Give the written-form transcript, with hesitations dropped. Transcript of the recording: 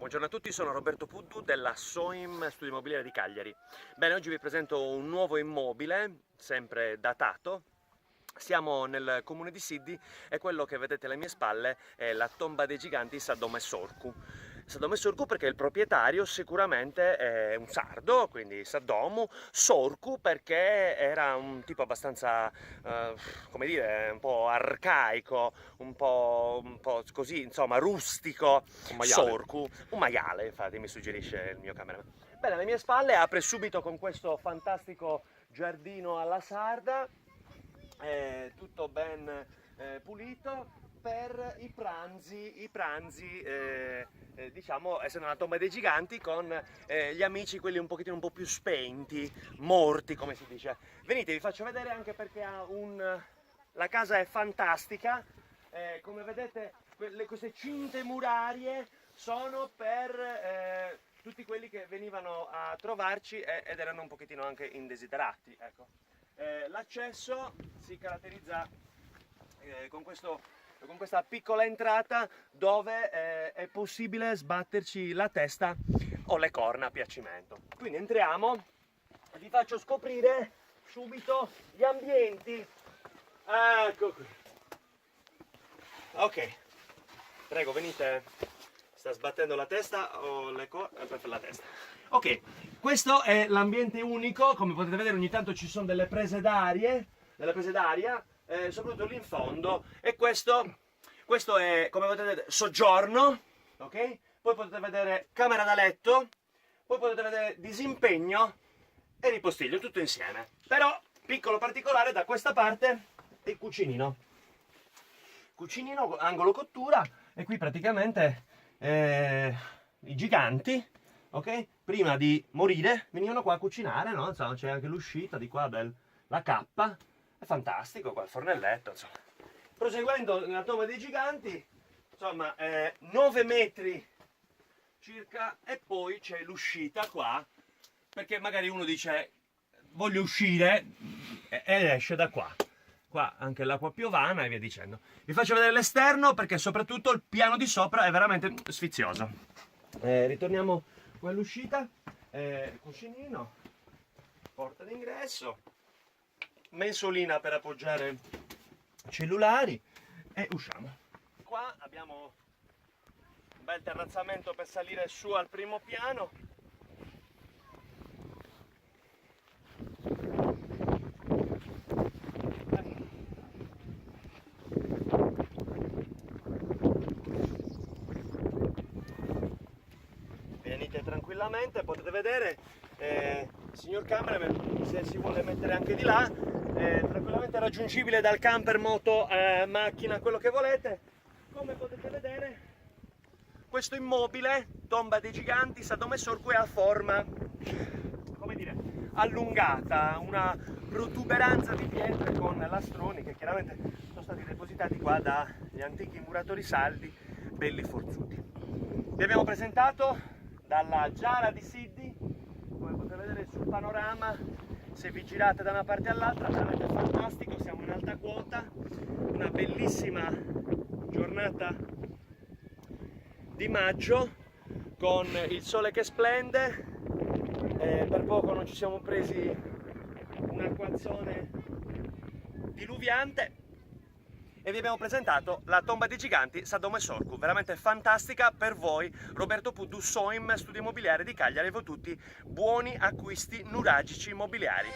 Buongiorno a tutti, sono Roberto Puddu della Soim Studio Immobiliare di Cagliari. Bene, oggi vi presento un nuovo immobile, sempre datato. Siamo nel comune di Siddi e quello che vedete alle mie spalle è la tomba dei giganti Sadome Sorcu. Sadome Sorcu perché il proprietario sicuramente è un sardo, quindi Sadomu, Sorcu perché era un tipo abbastanza, come dire, un po' arcaico, un po' così, insomma, rustico. Un maiale. Sorcu, un maiale, infatti mi suggerisce il mio cameraman. Bene, alle mie spalle apre subito con questo fantastico giardino alla sarda, tutto ben pulito per i pranzi diciamo, essendo una tomba dei giganti, con gli amici, quelli un pochettino un po' più spenti, morti come si dice. Venite, vi faccio vedere anche perché la casa è fantastica, come vedete queste cinte murarie sono per tutti quelli che venivano a trovarci ed erano un pochettino anche indesiderati, ecco. L'accesso si caratterizza con questa piccola entrata dove è possibile sbatterci la testa o le corna a piacimento. Quindi entriamo e vi faccio scoprire subito gli ambienti. Ecco qui. Ok, prego, venite. Sta sbattendo la testa o le corna? Per la testa. Ok, questo è l'ambiente unico. Come potete vedere, ogni tanto ci sono delle prese d'aria, soprattutto lì in fondo, e questo è, come potete vedere, soggiorno, ok? Poi potete vedere camera da letto, poi potete vedere disimpegno e ripostiglio, tutto insieme. Però, piccolo particolare, da questa parte è il cucinino, angolo cottura, e qui praticamente i giganti, ok? Prima di morire venivano qua a cucinare, no? Insomma, c'è anche l'uscita di qua, la cappa. È fantastico qua, il fornelletto, insomma. Proseguendo nella tomba dei giganti, insomma, 9 metri circa, e poi c'è l'uscita qua, perché magari uno dice voglio uscire ed esce da qua. Qua anche l'acqua piovana e via dicendo. Vi faccio vedere l'esterno perché soprattutto il piano di sopra è veramente sfizioso. Ritorniamo con l'uscita, cuscinino, porta d'ingresso, mensolina per appoggiare cellulari e usciamo. Qua abbiamo un bel terrazzamento per salire su al primo piano. Venite tranquillamente, potete vedere, signor cameraman, se si vuole mettere anche di là, tranquillamente raggiungibile dal camper, moto, macchina, quello che volete. Come potete vedere, questo immobile, tomba dei giganti, Sadome Sorcu, è a forma, come dire, allungata, una protuberanza di pietre con lastroni che chiaramente sono stati depositati qua dagli antichi muratori saldi, belli forzuti. Vi abbiamo presentato dalla Giara di Siddi, come potete vedere sul panorama, se vi girate da una parte all'altra, veramente fantastico. Siamo in alta quota, una bellissima giornata di maggio con il sole che splende, per poco non ci siamo presi un acquazzone diluviante, e vi abbiamo presentato la tomba dei giganti Sadome Sorcu, veramente fantastica. Per voi Roberto Puddu, Soim Studio Immobiliare di Cagliari, e voi tutti buoni acquisti nuragici immobiliari.